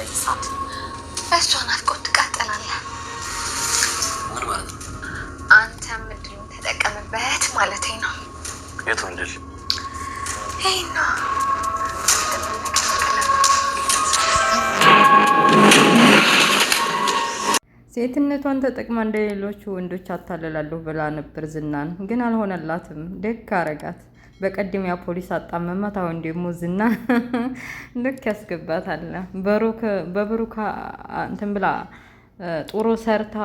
በዚህ ሰዓት በእሷ ናፍቆት ትቃጠላለህ። ምን ማለት ነው? አንተም እድሉን ተጠቀምበት ማለቴ ነው። የቱን እድል? ይሄ ነው ሴትነቷን ተጠቅማ እንደሌሎቹ ወንዶች አታለላለሁ ብላ ነበር ዝናን፣ ግን አልሆነላትም። ደግ አረጋት። በቀደም ያ ፖሊስ አጣመማት፣ አሁን ደግሞ ዝና ልክ ያስገባታል። በብሩክ እንትን ብላ ጥሩ ሰርታ፣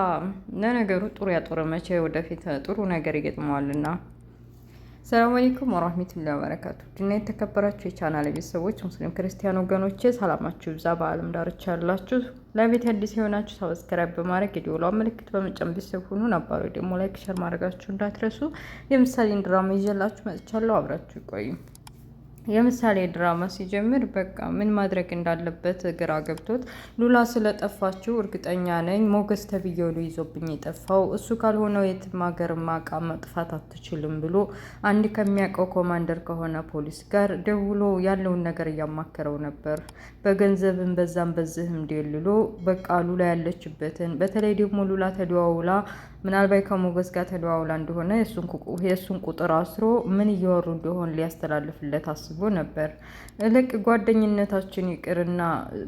ለነገሩ ጥሩ ያጦረ መቼ ወደፊት ጥሩ ነገር ይገጥመዋልና። ሰላም አለይኩም ወራህመቱላሂ ወበረካቱ። ድና የተከበራችሁ የቻናል ቤተሰቦች ሙስሊም ክርስቲያን ወገኖቼ ሰላማችሁ ይብዛ። በአለም ዳርቻ ያላችሁ ለቤት አዲስ የሆናችሁ ሰብስክራይብ በማድረግ የደወሏን ምልክት በመጫን ቤተሰብ ሁኑ። ነባሩ ደግሞ ላይክ ሸር ማድረጋችሁ እንዳትረሱ። የምሳሌን ድራማ ይዤላችሁ መጥቻለሁ። አብራችሁ ይቆዩ። የምሳሌ ድራማ ሲጀምር በቃ ምን ማድረግ እንዳለበት ግራ ገብቶት ሉላ ስለጠፋችው እርግጠኛ ነኝ ሞገስ ተብዬው ይዞብኝ የጠፋው እሱ ካልሆነው የትም ሀገር ማቃ መጥፋት አትችልም ብሎ አንድ ከሚያውቀው ኮማንደር ከሆነ ፖሊስ ጋር ደውሎ ያለውን ነገር እያማከረው ነበር። በገንዘብም በዛም በዚህም ደልሎ በቃ ሉላ ያለችበትን በተለይ ደግሞ ሉላ ተደዋውላ ምናልባት ከሞገስ ጋር ተደዋውላ እንደሆነ የእሱን ቁጥር አስሮ ምን እየወሩ እንደሆን ሊያስተላልፍለት አስቦ ነበር። እልቅ ጓደኝነታችን ይቅርና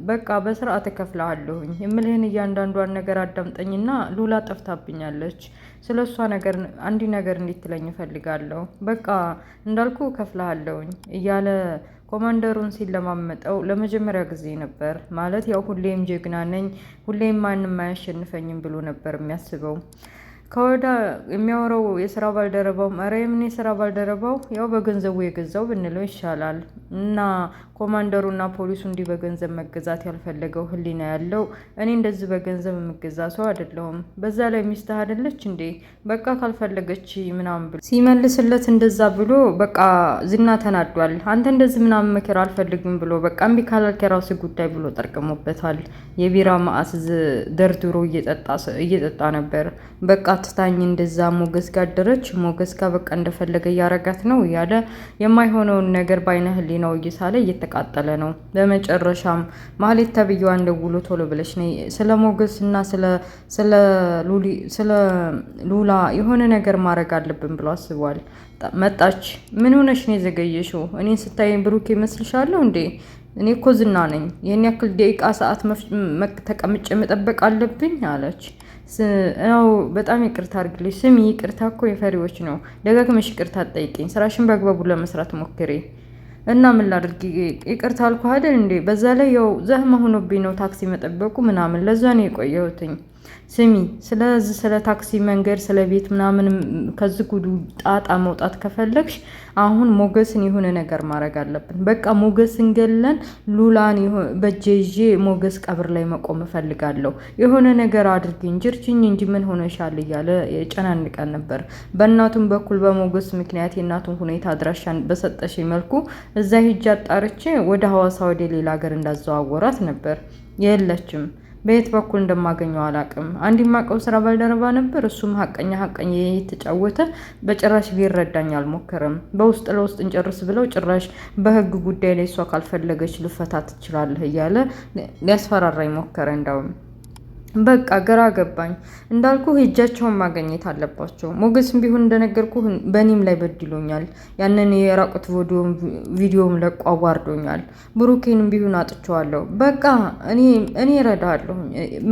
በቃ በስርዓት እከፍልሃለሁኝ የምልህን እያንዳንዷን ነገር አዳምጠኝና ሉላ ጠፍታብኛለች፣ ስለሷ ነገር አንዲ ነገር እንድትለኝ እፈልጋለሁ፣ በቃ እንዳልኩ እከፍልሃለሁኝ እያለ ኮማንደሩን ሲለማመጠው ለመጀመሪያ ጊዜ ነበር። ማለት ያው ሁሌም ጀግና ነኝ፣ ሁሌም ማንም አያሸንፈኝም ብሎ ነበር የሚያስበው። ከወዳ የሚያወራው የስራ ባልደረባው ማርያምን የስራ ባልደረባው ያው በገንዘቡ የገዛው ብንለው ይሻላል። እና ኮማንደሩና ፖሊሱ እንዲህ በገንዘብ መገዛት ያልፈለገው ህሊና ያለው እኔ እንደዚህ በገንዘብ የምገዛ ሰው አይደለሁም። በዛ ላይ ሚስትህ አይደለች እንዴ? በቃ ካልፈለገች ምናምን ብሎ ሲመልስለት እንደዛ ብሎ በቃ ዝና ተናዷል። አንተ እንደዚህ ምናምን ምክር አልፈልግም ብሎ በቃ እምቢ ካላልክ የራስ ጉዳይ ብሎ ጠርቅሞበታል። የቢራ ማዕስ ደርድሮ እየጠጣ ነበር። በቃ ትታኝ እንደዛ ሞገስ ጋር አደረች፣ ሞገስ ጋር በቃ እንደፈለገ እያረጋት ነው እያለ የማይሆነውን ነገር በአይነ ህሊናው እየሳለ እየተቃጠለ ነው። በመጨረሻም ማህሌት ተብዬዋን ደውሎ ቶሎ ብለሽ ነይ ስለ ሞገስ እና ስለ ሉላ የሆነ ነገር ማድረግ አለብን ብሎ አስቧል። መጣች። ምን ሆነሽ ነው የዘገየሽው? እኔን ስታይ ብሩክ ይመስልሻለሁ እንዴ? እኔ እኮ ዝና ነኝ። ይህን ያክል ደቂቃ ሰዓት ተቀምጬ መጠበቅ አለብኝ አለች። ነው በጣም ይቅርታ አድርግልኝ። ስሚ ይቅርታ እኮ የፈሪዎች ነው። ደጋግመሽ ይቅርታ አትጠይቂኝ። ስራሽን በአግባቡ ለመስራት ሞክሪ እና ምን ላድርግ? ይቅርታ አልኩ አይደል እንዴ? በዛ ላይ ያው ዘህማ ሆኖብኝ ነው ታክሲ መጠበቁ ምናምን፣ ለዛ ነው የቆየሁትኝ። ስሚ ስለዚህ ስለ ታክሲ መንገድ ስለ ቤት ምናምን ከዚህ ጉዱ ጣጣ መውጣት ከፈለግሽ አሁን ሞገስን የሆነ ነገር ማድረግ አለብን። በቃ ሞገስን ገለን ሉላን በእጄ ይዤ ሞገስ ቀብር ላይ መቆም እፈልጋለሁ። የሆነ ነገር አድርጊ እንጂ እርጅኝ እንጂ ምን ሆነሻል እያለ የጨናንቀን ነበር። በእናቱም በኩል በሞገስ ምክንያት የእናቱን ሁኔታ አድራሻን በሰጠሽ መልኩ እዛ ሂጅ አጣርቼ ወደ ሐዋሳ ወደ ሌላ ሀገር እንዳዘዋወራት ነበር። የለችም። በየት በኩል እንደማገኘው አላቅም። አንድ የማውቀው ስራ ባልደረባ ነበር። እሱም ሀቀኛ የተጫወተ በጭራሽ ሊረዳኝ አልሞከረም። በውስጥ ለውስጥ እንጨርስ ብለው ጭራሽ በህግ ጉዳይ ላይ እሷ ካልፈለገች ልፈታት ትችላለህ እያለ ሊያስፈራራኝ ሞከረ። እንዳውም በቃ ግራ ገባኝ። እንዳልኩ እጃቸውን ማግኘት አለባቸው። ሞገስም ቢሆን እንደነገርኩ በእኔም ላይ በድሎኛል። ያንን የራቁት ቪዲዮም ለቆ አዋርዶኛል። ብሩኬንም ቢሆን አጥቼዋለሁ። በቃ እኔ እረዳለሁ፣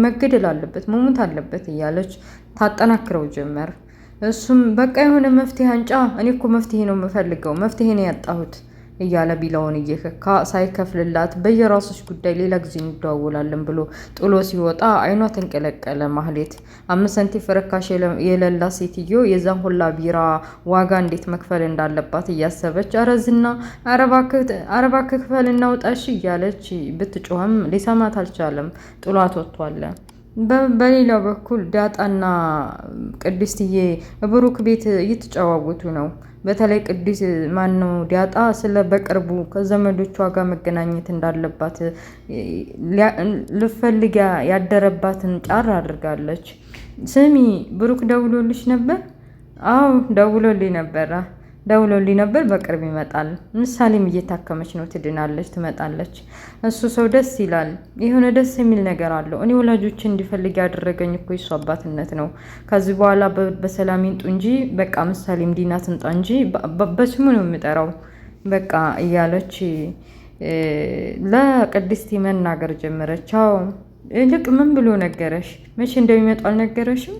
መገደል አለበት መሞት አለበት እያለች ታጠናክረው ጀመር። እሱም በቃ የሆነ መፍትሄ አንጫ፣ እኔ እኮ መፍትሄ ነው የምፈልገው፣ መፍትሄ ነው ያጣሁት እያለ ቢላውን እየከካ ሳይከፍልላት በየራሶች ጉዳይ ሌላ ጊዜ እንደዋወላለን ብሎ ጥሎ ሲወጣ አይኗ ተንቀለቀለ። ማህሌት 5 ሳንቲም ፍርካሽ የሌላ ሴትዮ የዛን ሁላ ቢራ ዋጋ እንዴት መክፈል እንዳለባት እያሰበች አረዝና አረባ ክፈል እናውጣሽ እያለች ብትጮህም ሊሰማት አልቻለም። ጥሏት ወጥቷል። በሌላው በኩል ዳጣና ቅድስትዬ ብሩክ ቤት እየተጨዋወቱ ነው። በተለይ ቅዱስ ማነው ዳጣ ስለ በቅርቡ ከዘመዶቿ ጋር መገናኘት እንዳለባት ልፈልጋ ያደረባትን ጫር አድርጋለች። ስሚ ብሩክ ደውሎልሽ ነበር? አዎ ደውሎልኝ ነበር። ደውሎልኝ ነበር፣ በቅርብ ይመጣል። ምሳሌም እየታከመች ነው፣ ትድናለች፣ ትመጣለች። እሱ ሰው ደስ ይላል። የሆነ ደስ የሚል ነገር አለው። እኔ ወላጆችን እንዲፈልግ ያደረገኝ እኮ የሱ አባትነት ነው። ከዚህ በኋላ በሰላም ይምጡ እንጂ በቃ ምሳሌም ዲና ትምጣ እንጂ በስሙ ነው የምጠራው በቃ እያለች ለቅድስት መናገር ጀመረች። አዎ ይልቅ ምን ብሎ ነገረሽ? መቼ እንደሚመጡ አልነገረሽም?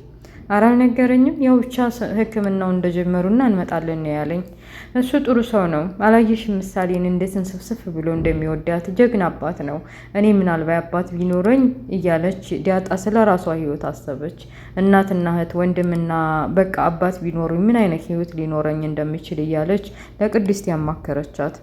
ኧረ አልነገረኝም። ያው ብቻ ሕክምናው እንደጀመሩና እንመጣለን ነው ያለኝ። እሱ ጥሩ ሰው ነው። አላየሽም ምሳሌን እንዴት እንስፍስፍ ብሎ እንደሚወዳት? ጀግና አባት ነው። እኔ ምናልባት አባት ቢኖረኝ እያለች ዲያጣ ስለ ራሷ ህይወት አሰበች። እናትና እህት ወንድምና በቃ አባት ቢኖሩኝ ምን አይነት ህይወት ሊኖረኝ እንደሚችል እያለች ለቅድስት ያማከረቻት።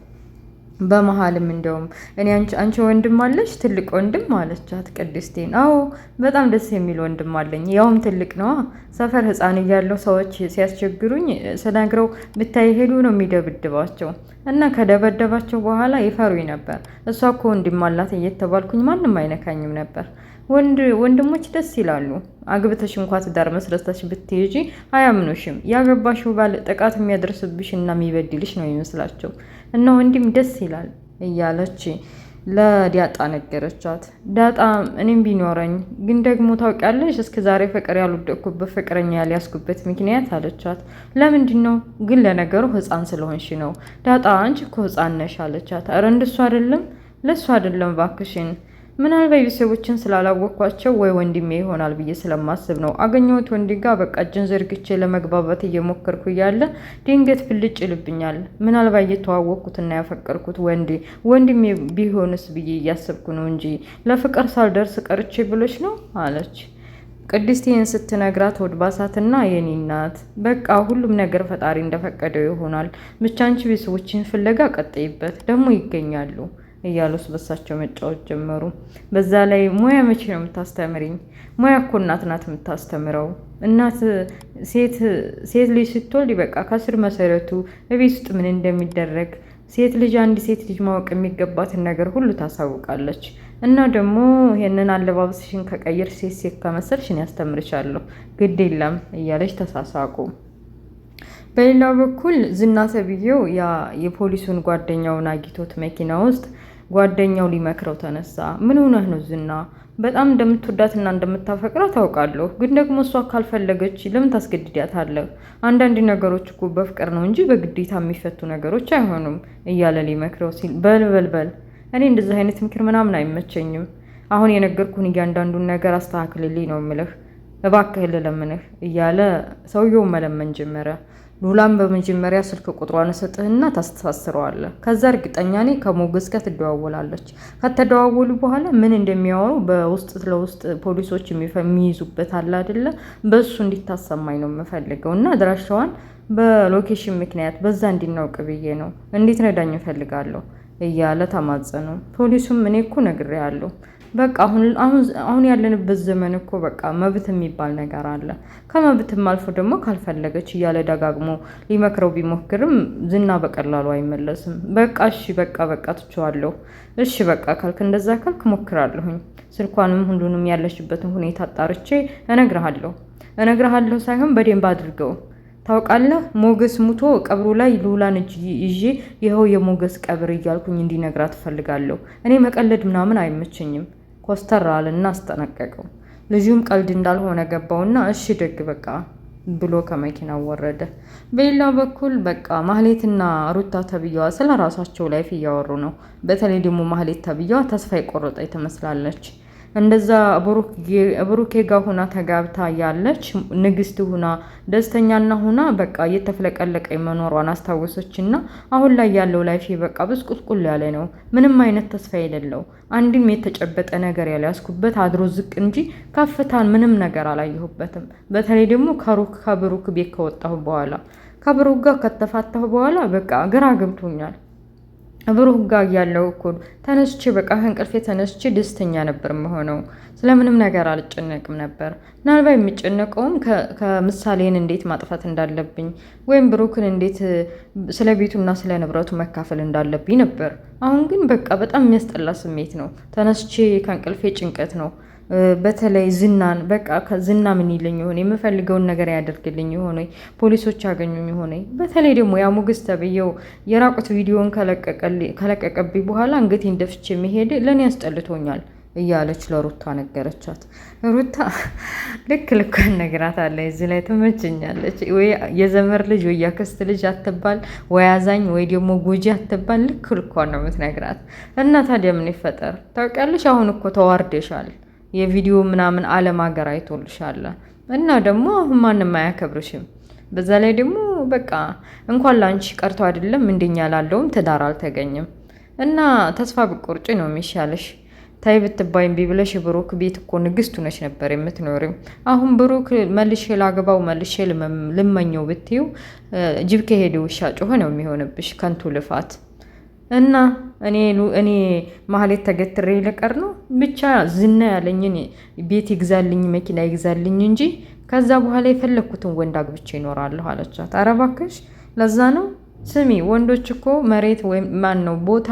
በመሀልም እንደውም እኔ አንቺ ወንድም አለሽ? ትልቅ ወንድም አለቻት ቅድስቴን። አዎ በጣም ደስ የሚል ወንድም አለኝ፣ ያውም ትልቅ ነዋ። ሰፈር ህፃን እያለሁ ሰዎች ሲያስቸግሩኝ ስነግረው ብታይ ሄዱ ነው የሚደብድባቸው እና ከደበደባቸው በኋላ ይፈሩኝ ነበር። እሷ እኮ ወንድም አላት እየተባልኩኝ ማንም አይነካኝም ነበር። ወንድሞች ደስ ይላሉ። አግብተሽ እንኳ ትዳር መስረተሽ ብትሄጂ አያምኑሽም። ያገባሽው ባል ጥቃት የሚያደርስብሽ እና የሚበድልሽ ነው ይመስላቸው እና ወንድም ደስ ይላል እያለች ለዲያጣ ነገረቻት። ዳጣ እኔም ቢኖረኝ ግን ደግሞ ታውቂያለሽ እስከ ዛሬ ፍቅር ያልወደቅኩበት ፍቅረኛ ያልያዝኩበት ምክንያት አለቻት። ለምንድን ነው ግን? ለነገሩ ህፃን ስለሆንሽ ነው። ዳጣ አንቺ እኮ ህፃን ነሽ አለቻት። ኧረ እንደሱ አይደለም፣ ለሱ አይደለም ባክሽን ምናልባት ቤተሰቦችን ስላላወቅኳቸው ወይ ወንድሜ ይሆናል ብዬ ስለማስብ ነው። አገኘሁት ወንድ ጋር በቃ እጅን ዘርግቼ ለመግባባት እየሞከርኩ እያለ ድንገት ፍልጭ ይልብኛል። ምናልባት እየተዋወቅኩትና ያፈቀርኩት ወንድሜ ቢሆንስ ብዬ እያሰብኩ ነው እንጂ ለፍቅር ሳልደርስ ቀርቼ ብሎች ነው አለች። ቅድስቴን ስትነግራት ወድባሳትና የኔ እናት በቃ ሁሉም ነገር ፈጣሪ እንደፈቀደው ይሆናል። ብቻ አንቺ ቤተሰቦችን ፍለጋ ቀጥይበት፣ ደግሞ ይገኛሉ እያሉ በሳቸው መጫወት ጀመሩ። በዛ ላይ ሙያ መቼ ነው የምታስተምሪኝ? ሙያ እኮ እናት ናት የምታስተምረው። እናት ሴት ልጅ ስትወልድ በቃ ከስር መሰረቱ በቤት ውስጥ ምን እንደሚደረግ አንድ ሴት ልጅ ማወቅ የሚገባትን ነገር ሁሉ ታሳውቃለች። እና ደግሞ ይሄንን አለባበስሽን ከቀየር ሴት ከመሰልሽን ያስተምርሻለሁ፣ ግድ የለም እያለች ተሳሳቁ። በሌላ በኩል ዝና ተብዬው የፖሊሱን ጓደኛውን አግኝቶት መኪና ውስጥ ጓደኛው ሊመክረው ተነሳ። ምን ሆነህ ነው ዝና? በጣም እንደምትወዳትና እንደምታፈቅራት ታውቃለሁ፣ ግን ደግሞ እሷ ካልፈለገች ለምን ታስገድዳታለህ? አንዳንድ ነገሮች እኮ በፍቅር ነው እንጂ በግዴታ የሚፈቱ ነገሮች አይሆኑም እያለ ሊመክረው ሲል በል እኔ እንደዚህ አይነት ምክር ምናምን አይመቸኝም። አሁን የነገርኩህን እያንዳንዱን ነገር አስተካክልልኝ ነው የምልህ፣ እባክህ ልለምንህ እያለ ሰውየውን መለመን ጀመረ። ሉላም በመጀመሪያ ስልክ ቁጥሯን ሰጥህና ታስተሳስረዋለህ። ከዛ እርግጠኛ ነኝ ከሞገስ ጋር ትደዋወላለች። ከተደዋወሉ በኋላ ምን እንደሚያወሩ በውስጥ ለውስጥ ፖሊሶች የሚይዙበት አለ አይደለ? በሱ እንዲታሰማኝ ነው የምፈልገው እና አድራሻዋን በሎኬሽን ምክንያት በዛ እንዲናውቅ ብዬ ነው። እንዴት ረዳኝ እፈልጋለሁ እያለ ተማጸኑ። ፖሊሱም እኔ እኮ ነግሬያለሁ በቃ አሁን ያለንበት ዘመን እኮ በቃ መብት የሚባል ነገር አለ። ከመብትም አልፎ ደግሞ ካልፈለገች እያለ ደጋግሞ ሊመክረው ቢሞክርም ዝና በቀላሉ አይመለስም። በቃ እሺ በቃ ትቼዋለሁ። እሺ በቃ ካልክ እንደዛ ካልክ ሞክራለሁኝ። ስልኳንም ሁሉንም ያለሽበትን ሁኔታ አጣርቼ እነግርሃለሁ ሳይሆን በደንብ አድርገው። ታውቃለህ ሞገስ ሙቶ ቀብሩ ላይ ሉላን እጅ ይዤ ይኸው የሞገስ ቀብር እያልኩኝ እንዲነግራት እፈልጋለሁ። እኔ መቀለድ ምናምን አይመቸኝም። ኮስተር አለና አስጠነቀቀው። ልጁም ቀልድ እንዳልሆነ ገባውና እሺ ደግ በቃ ብሎ ከመኪናው ወረደ። በሌላ በኩል በቃ ማህሌትና ሩታ ተብያዋ ስለ ራሳቸው ላይፍ እያወሩ ነው። በተለይ ደግሞ ማህሌት ተብያዋ ተስፋ የቆረጠች ትመስላለች። እንደዛ ብሩኬ ጋር ሁና ተጋብታ ያለች ንግስት ሁና ደስተኛና ሁና በቃ እየተፍለቀለቀ መኖሯን አስታወሰችና አሁን ላይ ያለው ላይፍ በቃ ብስቁልቁል ያለ ነው። ምንም አይነት ተስፋ የሌለው አንድም የተጨበጠ ነገር ያልያዝኩበት አድሮ ዝቅ እንጂ ከፍታን ምንም ነገር አላየሁበትም። በተለይ ደግሞ ከብሩክ ቤት ከወጣሁ በኋላ ከብሩክ ጋር ከተፋታሁ በኋላ በቃ ግራ ገብቶኛል። ብሩክ ጋር ያለው እኮ ተነስቼ በቃ ከእንቅልፌ ተነስቼ ደስተኛ ነበር የምሆነው። ስለምንም ነገር አልጨነቅም ነበር። ምናልባት የሚጨነቀውም ከምሳሌን እንዴት ማጥፋት እንዳለብኝ ወይም ብሩክን እንዴት ስለ ቤቱና ስለ ንብረቱ መካፈል እንዳለብኝ ነበር። አሁን ግን በቃ በጣም የሚያስጠላ ስሜት ነው። ተነስቼ ከእንቅልፌ ጭንቀት ነው። በተለይ ዝናን በቃ ከዝና ምን ይለኝ ይሆን? የምፈልገውን ነገር ያደርግልኝ ይሆን? ፖሊሶች ያገኙኝ ይሆን? በተለይ ደግሞ ያ ሞገስ ተብዬው የራቁት ቪዲዮን ከለቀቀብኝ በኋላ አንገቴን ደፍቼ መሄድ ለእኔ ያስጠልቶኛል እያለች ለሩታ ነገረቻት። ሩታ ልኳን ነግራታለች። እዚህ ላይ ትመችኛለች። ወይ የዘመር ልጅ ወይ ያክስት ልጅ አትባል፣ ወይ አዛኝ ወይ ደግሞ ጎጂ አትባል። ልኳን ነው የምትነግራት። እና ታዲያ ምን ይፈጠር ታውቂያለሽ? አሁን እኮ ተዋርደሻል። የቪዲዮ ምናምን አለም ሀገር አይቶልሻል። እና ደግሞ አሁን ማንም አያከብርሽም። በዛ ላይ ደግሞ በቃ እንኳን ላንቺ ቀርቶ አይደለም እንደኛ ላለውም ትዳር አልተገኘም። እና ተስፋ ብቆርጪ ነው የሚሻለሽ። ታይ ብትባይ እምቢ ብለሽ ብሩክ ቤት እኮ ንግስት ሆነሽ ነበር የምትኖሪው። አሁን ብሩክ መልሼ ላገባው መልሼ ልመኘው ብትይው ጅብ ከሄደ ውሻ ጮኸ ነው የሚሆንብሽ። ከንቱ ልፋት እና እኔ ማህሌት ተገትሬ ልቀር ነው ብቻ ዝና ያለኝን ቤት ይግዛልኝ መኪና ይግዛልኝ እንጂ ከዛ በኋላ የፈለግኩትን ወንድ አግብቼ ይኖራለሁ አለቻት። ኧረ እባክሽ ለዛ ነው ስሚ፣ ወንዶች እኮ መሬት ወይም ማን ነው ቦታ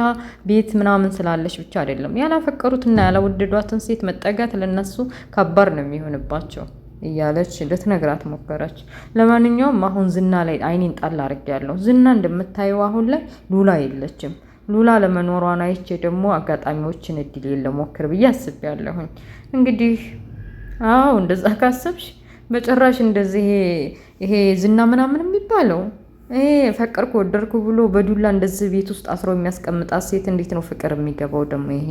ቤት ምናምን ስላለሽ ብቻ አይደለም ያላፈቀሩትና ያላወደዷትን ሴት መጠጋት ለነሱ ከባድ ነው የሚሆንባቸው እያለች ልትነግራት ሞከረች። ለማንኛውም አሁን ዝና ላይ አይኔን ጣል አድርጌያለሁ። ዝና እንደምታየው አሁን ላይ ሉላ የለችም። ሉላ ለመኖሯን አይቼ ደግሞ አጋጣሚዎችን እድል ለሞክር ብዬ አስቤያለሁኝ። እንግዲህ አዎ እንደዛ ካሰብሽ በጭራሽ እንደዚህ ይሄ ዝና ምናምን የሚባለው ፈቀርኩ ወደድኩ ብሎ በዱላ እንደዚህ ቤት ውስጥ አስሮ የሚያስቀምጣት ሴት እንዴት ነው ፍቅር የሚገባው ደግሞ ይሄ?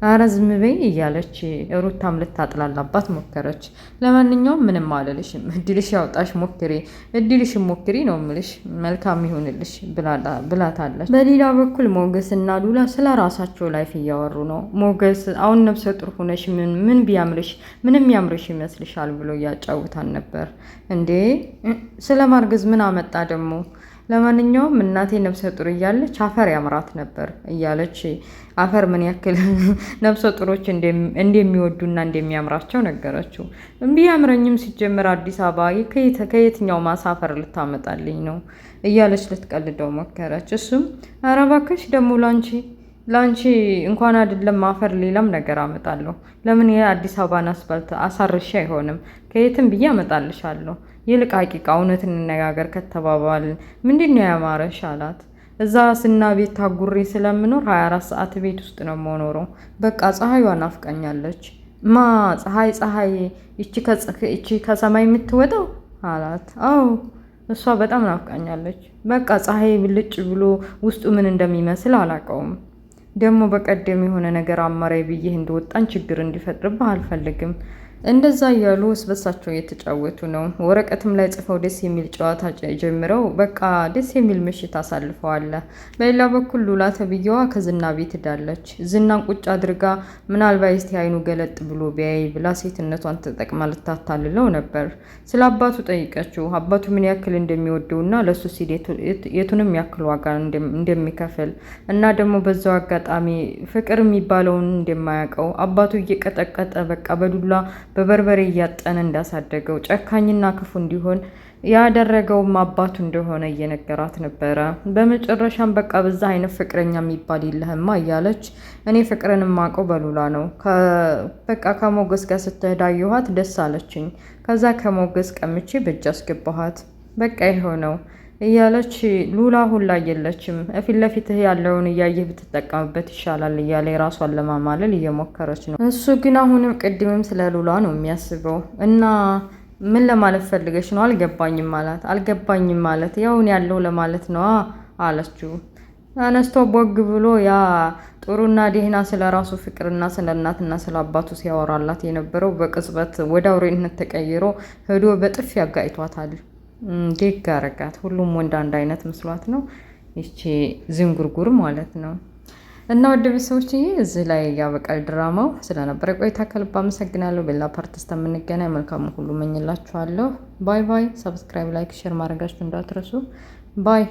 ኧረ ዝም በይ እያለች ሩታም ልታጥላላባት ሞከረች። ለማንኛውም ምንም አልልሽም፣ እድልሽ ያውጣሽ፣ ሞክሪ፣ እድልሽን ሞክሪ ነው የምልሽ፣ መልካም ይሁንልሽ ብላታለች። በሌላ በኩል ሞገስ እና ሉላ ስለ ራሳቸው ላይፍ እያወሩ ነው። ሞገስ አሁን ነፍሰ ጡር ሆነሽ ምን ቢያምርሽ ምንም ያምርሽ ይመስልሻል ብሎ እያጫውታን ነበር። እንዴ ስለ ማርገዝ ምን አመጣ ደግሞ? ለማንኛውም እናቴ ነፍሰ ጡር እያለች አፈር ያምራት ነበር እያለች አፈር ምን ያክል ነፍሰ ጡሮች እንደሚወዱና እንደሚያምራቸው ነገረችው። ቢያምረኝም ሲጀምር አዲስ አበባ ከየትኛው ማሳ አፈር ልታመጣልኝ ነው እያለች ልትቀልደው ሞከረች። እሱም ኧረ እባክሽ ደግሞ ላንቺ እንኳን አይደለም አፈር ሌላም ነገር አመጣለሁ። ለምን የአዲስ አበባን አስፋልት አሳርሻ አይሆንም? ከየትም ብዬ አመጣልሻለሁ። ይልቅ ሀቂቃ እውነት እንነጋገር ከተባባል ምንድነው ያማረሽ አላት። እዛ ስና ቤት ታጉሬ ስለምኖር 24 ሰዓት ቤት ውስጥ ነው የምኖረው። በቃ ፀሐይዋ ናፍቃኛለች። ፀሐይ እቺ ከሰማይ የምትወጣው አላት። አዎ እሷ በጣም ናፍቃኛለች። በቃ ፀሐይ ብልጭ ብሎ ውስጡ ምን እንደሚመስል አላውቀውም። ደግሞ በቀደም የሆነ ነገር አማራይ ብዬ እንደወጣን ችግር እንዲፈጥርብህ አልፈልግም። እንደዛ እያሉ ስበሳቸው እየተጫወቱ ነው። ወረቀትም ላይ ጽፈው ደስ የሚል ጨዋታ ጀምረው በቃ ደስ የሚል ምሽት አሳልፈዋል። በሌላ በኩል ሉላ ተብዬዋ ከዝና ቤት ሄዳለች። ዝናን ቁጭ አድርጋ ምናልባት እስቲ አይኑ ገለጥ ብሎ ቢያይ ብላ ሴትነቷን ተጠቅማ ልታታልለው ነበር። ስለ አባቱ ጠይቀችው። አባቱ ምን ያክል እንደሚወደውና ለሱ ሲል የቱንም ያክል ዋጋ እንደሚከፍል እና ደግሞ በዛው አጋጣሚ ፍቅር የሚባለውን እንደማያውቀው አባቱ እየቀጠቀጠ በቃ በዱላ በበርበሬ እያጠነ እንዳሳደገው ጨካኝና ክፉ እንዲሆን ያደረገውም አባቱ እንደሆነ እየነገራት ነበረ። በመጨረሻም በቃ በዛ አይነት ፍቅረኛ የሚባል የለህማ እያለች እኔ ፍቅርን የማውቀው በሉላ ነው። በቃ ከሞገስ ጋር ስትሄዳየኋት ደስ አለችኝ። ከዛ ከሞገስ ቀምቼ በእጅ አስገባኋት። በቃ ይሆነው እያለች ሉላ ሁላ የለችም። ፊት ለፊትህ ያለውን እያየህ ብትጠቀምበት ይሻላል እያለ የራሷን ለማማለል እየሞከረች ነው። እሱ ግን አሁንም ቅድምም ስለ ሉላ ነው የሚያስበው። እና ምን ለማለት ፈልገሽ ነው? አልገባኝም ማለት አልገባኝም ማለት ያውን ያለው ለማለት ነው አለችው። አነስቶ ቦግ ብሎ ያ ጥሩና ደህና ስለ ራሱ ፍቅርና ስለ እናትና ስለ አባቱ ሲያወራላት የነበረው በቅጽበት ወደ አውሬነት ተቀይሮ ሄዶ በጥፊ ያጋይቷታል። ዴግ አረጋት። ሁሉም ወንድ አንድ አይነት መስሏት ነው ይቺ ዝንጉርጉር ማለት ነው። እና ወደ ቤተሰቦች እዚህ ላይ ያበቃል ድራማው። ስለነበረ ቆይታ ከልብ አመሰግናለሁ። በሌላ ፓርት እስከምንገናኝ መልካም ሁሉ መኝላችኋለሁ። ባይ ባይ። ሰብስክራይብ፣ ላይክ፣ ሼር ማድረጋችሁ እንዳትረሱ። ባይ